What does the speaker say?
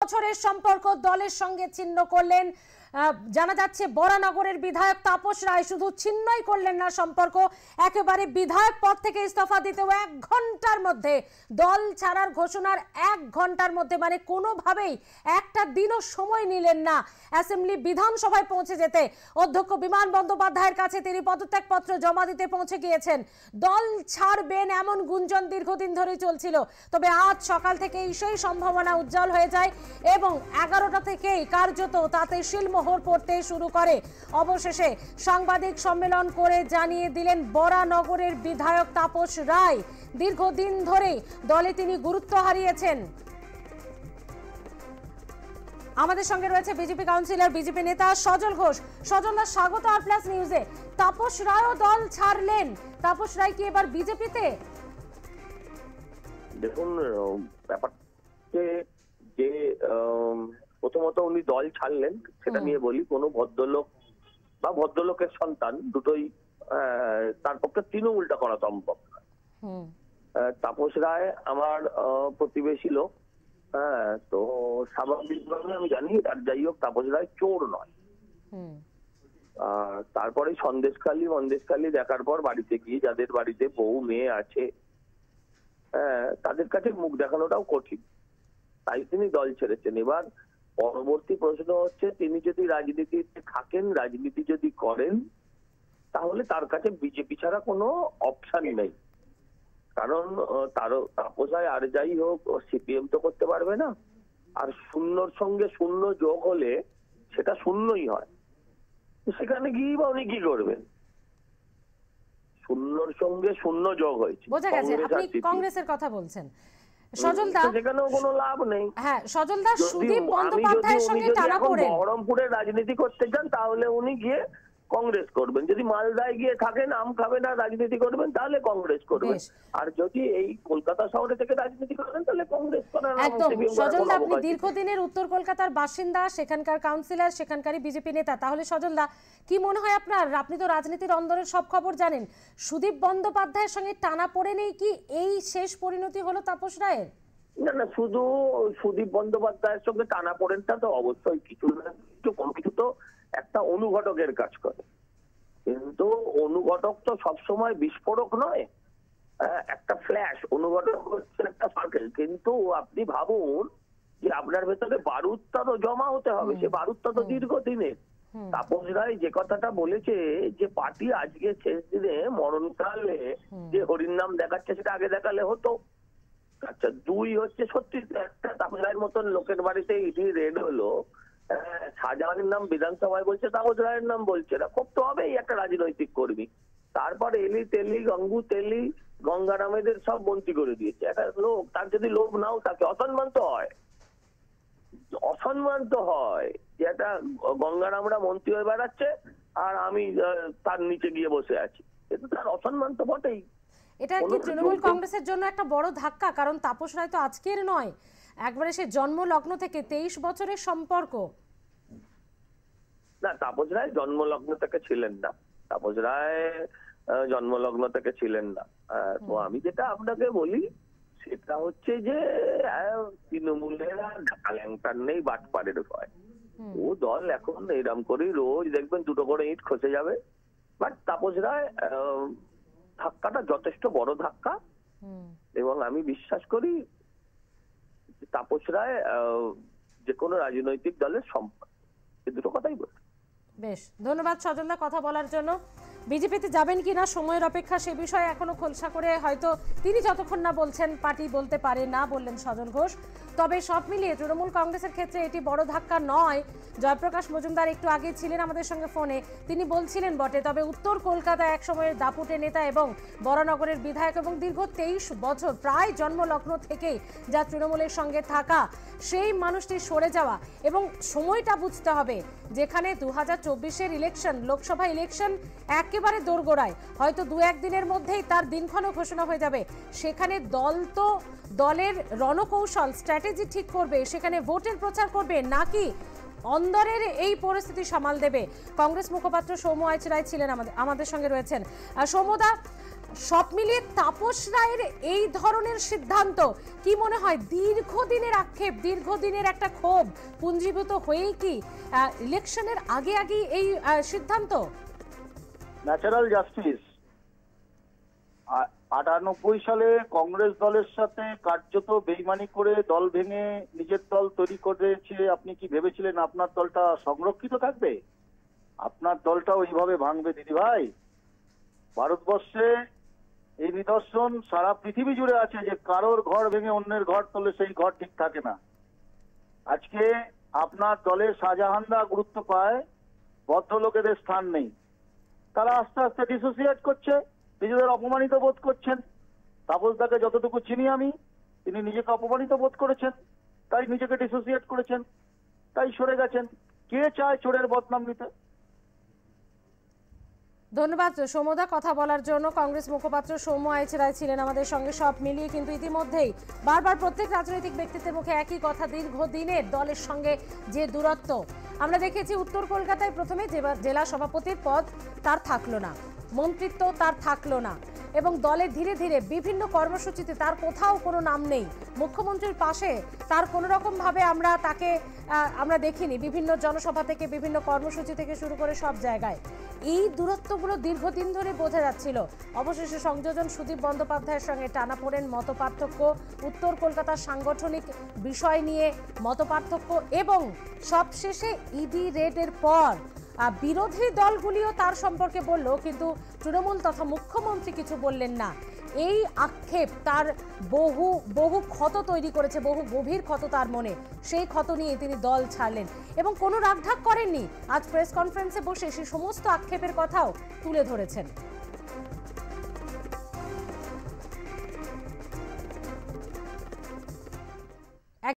বছরের সম্পর্ক দলের সঙ্গে ছিন্ন করলেন। জানা যাচ্ছে বরানগরের বিধায়ক তাপস রায় শুধু ছিন্নই করলেন না সম্পর্ক, একেবারে বিধায়ক পদ থেকে ইস্তফা দিতেও 1 ঘন্টার মধ্যে, দল ছাড়ার ঘোষণার 1 ঘন্টার মধ্যে, মানে কোনোভাবেই একটা দিনও সময় নিলেন না অ্যাসেম্বলি বিধানসভায় পৌঁছে যেতে। অধ্যক্ষ বিমান বন্দ্যোপাধ্যায়ের কাছে তিনি পদত্যাগপত্র জমা দিতে পৌঁছে গিয়েছেন। দল ছাড়বেন এমন গুঞ্জন দীর্ঘদিন ধরে চলছিল, তবে আজ সকাল থেকেই সেই সম্ভাবনা উজ্জ্বল হয়ে যায় এবং 11টা থেকেই কার্যত তাতে শিলমোহর পড়তে শুরু করে। অবশেষে সাংবাদিক সম্মেলন করে জানিয়ে দিলেন বরানগরের বিধায়ক তাপস রায় দীর্ঘদিন ধরে দলে তিনি গুরুত্ব হারিয়েছেন। আমাদের সঙ্গে রয়েছে বিজেপি কাউন্সিলর, বিজেপি নেতা সজল ঘোষ। সজলদা, স্বাগত আর প্লাস নিউজে। তাপস রায়ও দল ছাড়লেন, তাপস রায় কি এবার বিজেপিতে? দেখুন, ব্যাপারটা যে প্রথমত উনি দল ছাড়লেন সেটা নিয়ে বলি, কোন ভদ্রলোক বা ভদ্রলোকের সন্তান দুটোই তার পক্ষে তৃণমূলটা করা সম্ভব। তাপস রায় আমার প্রতিবেশী লোক, তো স্বাভাবিকভাবে আমি জানি, আর যাই হোক তাপস রায় চোর নয়। তারপরে মন্দেশখালী দেখার পর বাড়িতে গিয়ে যাদের বাড়িতে বউ মেয়ে আছে তাদের কাছে মুখ দেখানোটাও কঠিন, তাই তিনি দল ছেড়েছেন। এবার পরবর্তী প্রশ্ন হচ্ছে, তিনি যদি রাজনীতিতে থাকেন, রাজনীতি যদি করেন, তাহলে তার কাছে বিজেপি ছাড়া কোনো অপশন নেই। কারণ তাপস রায় আর যাই হোক সিপিএম তো করতে পারবে না, আর শূন্যর সঙ্গে শূন্য যোগ হলে সেটা শূন্যই হয়। সেখানে গিয়ে বা উনি কি করবেন? শূন্যর সঙ্গে শূন্য যোগ হয়েছে, বোঝা গেছে আপনি কংগ্রেসের কথা বলছেন। সজলদা, সেখানেও কোনো লাভ নেই। হ্যাঁ সজলদা, সুদীপ বন্দ্যোপাধ্যায়ের সঙ্গে টানা পড়েন। বহরমপুরে রাজনীতি করতে চান তাহলে উনি গিয়ে কংগ্রেস করবেন, যদি মালদায় গিয়ে থাকেন আম খাবেন আর রাজনীতি করবেন তাহলে কংগ্রেস করবেন, আর যদি এই কলকাতা শহরে থেকে রাজনীতি করেন তাহলে কংগ্রেস করেন। একদম। সজলদা, আপনি দীর্ঘদিনের উত্তর কলকাতার বাসিন্দা, সেখানকার কাউন্সিলর, সেখানকারই বিজেপি নেতা, তাহলে সজলদা কি মনে হয় আপনার? আপনি তো রাজনীতির অন্দরের সব খবর জানেন, সুদীপ বন্দ্যোপাধ্যায়ের সঙ্গে টানা পড়ে নেই কি এই শেষ পরিণতি হলো তাপস রায়ের? না, শুধু সুদীপ বন্দ্যোপাধ্যায়ের সঙ্গে টানা পড়েনটা তো অবশ্যই কিছু না কিছু তো একটা অনুঘটকের কাজ করে, কিন্তু অনুঘটক তো সবসময় বিস্ফোরক নয়, একটা ফ্ল্যাশ। অনুঘটক হচ্ছে একটা সার্কেল, কিন্তু আপনি ভাবুন যে আপনার ভেতরে বারুদটা তো জমা হতে হবে, সে বারুদটা তো দীর্ঘদিনের। তাপস রায় যে কথাটা বলেছে যে পার্টি আজকে শেষ দিনে মরণকালে যে হরির নাম দেখাচ্ছে সেটা আগে দেখালে হতো। আচ্ছা, 2 হচ্ছে সত্যি একটা তাপস রায়ের মতন লোকের বাড়িতে ইডি রেড হলো, শাহজাহানের নাম বিধানসভায় বলছে, তাপস রায়ের নাম বলছে না, খুব তো হবেই একটা রাজনৈতিক কর্মী। তারপর এলি তেলি গঙ্গু তেলি গঙ্গারামেদের সব মন্ত্রী করে দিয়েছে একটা লোক, তার যদি লোভ নাও তাকে অসম্মান তো হয়, যে একটা গঙ্গারামরা মন্ত্রী হয়ে বেড়াচ্ছে আর আমি তার নিচে গিয়ে বসে আছি, কিন্তু তার অসম্মান তো বটেই। এটা কি তৃণমূল কংগ্রেসের জন্য একটা বড় ধাক্কা? কারণ তাপস রায় তো আজকের নয়, একবারে সে জন্মলগ্ন থেকে 23 বছরের সম্পর্ক। না, তাপস রায় জন্মলগ্ন থেকে ছিলেন না, তাপস রায় জন্মলগ্ন থেকে ছিলেন না। তো আমি যেটা আপনাকে বলি সেটা হচ্ছে যে তৃণমূলের ঢাকাল্যাংটার নেই, বাটপাড়ের ভয়। ও দল এখন এরম করেই রোজ দেখবেন 2টো করে ইট খসে যাবে। বাট তাপস রায় ধাক্কাটা যথেষ্ট বড় ধাক্কা, এবং আমি বিশ্বাস করি তাপস রায় যে কোনো রাজনৈতিক দলের সম্পদ। এই দুটো কথাই বলি। বেশ, ধন্যবাদ সজলদা কথা বলার জন্য। বিজেপিতে যাবেন কিনা সময়ের অপেক্ষা, সে বিষয়ে এখনো খোলসা করে হয়তো তিনি যতক্ষণ না বলছেন পার্টি বলতে পারে না, বললেন সজল ঘোষ। তবে সব মিলিয়ে তৃণমূল কংগ্রেসের ক্ষেত্রে এটি বড় ধাক্কা নয়। জয়প্রকাশ মজুমদার একটু আগে ছিলেন আমাদের সঙ্গে ফোনে, তিনি বলছিলেন বটে, তবে উত্তর কলকাতায় এক সময়ের দাপুটে নেতা এবং বরানগরের বিধায়ক এবং দীর্ঘ 23 বছর প্রায় জন্মলগ্ন থেকেই যা তৃণমূলের সঙ্গে থাকা, সেই মানুষটি সরে যাওয়া এবং সময়টা বুঝতে হবে, যেখানে 2024-এর ইলেকশন, লোকসভা ইলেকশন একেবারে দোরগোড়ায়, হয়তো 2-1 দিনের মধ্যেই তার দিনক্ষণও ঘোষণা হয়ে যাবে। সেখানে দল তো দলের রণকৌশল স্ট্র্যাটেজি ঠিক করবে, সেখানে ভোটের প্রচার করবে নাকি অন্দরের এই পরিস্থিতি সামাল দেবে। কংগ্রেস মুখপাত্র সৌম্য আইচ রায় ছিলেন আমাদের সঙ্গে রয়েছেন। সৌম্যদা, সব মিলিয়ে তাপস রায়ের এই ধরনের সিদ্ধান্ত কি মনে হয় দীর্ঘদিনের আক্ষেপ, দীর্ঘদিনের একটা ক্ষোভ পুঞ্জীভূত হয়েই কি ইলেকশনের আগে আগে এই সিদ্ধান্ত? Natural justice. 98 সালে কংগ্রেস দলের সাথে কার্যত বেইমানি করে দল ভেঙে নিজের দল তৈরি করেছে। আপনি কি ভেবেছিলেন আপনার দলটা সংরক্ষিত থাকবে? আপনার দলটা ওইভাবে ভাঙবে দিদি ভাই? ভারতবর্ষে এই নিদর্শন সারা পৃথিবী জুড়ে আছে যে কারোর ঘর ভেঙে অন্যের ঘর তোলে, সেই ঘর ঠিক থাকে না। আজকে আপনার দলের শাহজাহানরা গুরুত্ব পায়, ভদ্রলোকেদের স্থান নেই। তারা আস্তে আস্তে ডিসোসিয়েট করছে, নিজেদের অপমানিত বোধ করছেন। তাপসদাকে যতটুকু চিনি আমি, তিনি নিজেকে অপমানিত বোধ করেছেন, তাই নিজেকে ডিসোসিয়েট করেছেন, তাই সরে গেছেন। কে চায় চোরের বদনাম নিতে? ধন্যবাদ সৌম্যদা কথা বলার জন্য। কংগ্রেস মুখপাত্র সৌম্য আইচ রায় ছিলেন আমাদের সঙ্গে। সব মিলিয়ে কিন্তু ইতিমধ্যেই বারবার প্রত্যেক রাজনৈতিক ব্যক্তিত্বের মুখে একই কথা, দীর্ঘদিনের দলের সঙ্গে যে দূরত্ব আমরা দেখেছি। উত্তর কলকাতায় প্রথমে জেলা সভাপতির পদ তার থাকলো না, মন্ত্রিত্ব তার থাকলো না, এবং দলের ধীরে ধীরে বিভিন্ন কর্মসূচিতে তার কোথাও কোনো নাম নেই। মুখ্যমন্ত্রীর পাশে তার কোনো রকম ভাবে আমরা তাকে আমরা দেখিনি, বিভিন্ন জনসভা থেকে বিভিন্ন কর্মসূচি থেকে শুরু করে সব জায়গায় এই দূরত্বগুলো দীর্ঘদিন ধরে বোঝা যাচ্ছিল। অবশেষে সংযোজন সুদীপ বন্দ্যোপাধ্যায়ের সঙ্গে টানাপোড়েন, মতপার্থক্য, উত্তর কলকাতার সাংগঠনিক বিষয় নিয়ে মতপার্থক্য, এবং সবশেষে ইডি রেডের পর বিরোধী দলগুলিও তার সম্পর্কে বলল, কিন্তু তৃণমূল তথা মুখ্যমন্ত্রী কিছু বললেন না। এই আক্ষেপ তার বহু বহু ক্ষত তৈরি করেছে, বহু গভীর ক্ষত তার মনে। সেই ক্ষত নিয়ে তিনি দল ছাড়লেন এবং কোনো রাগঢাক করেননি। আজ প্রেস কনফারেন্সে বসে সেই সমস্ত আক্ষেপের কথাও তুলে ধরেছেন।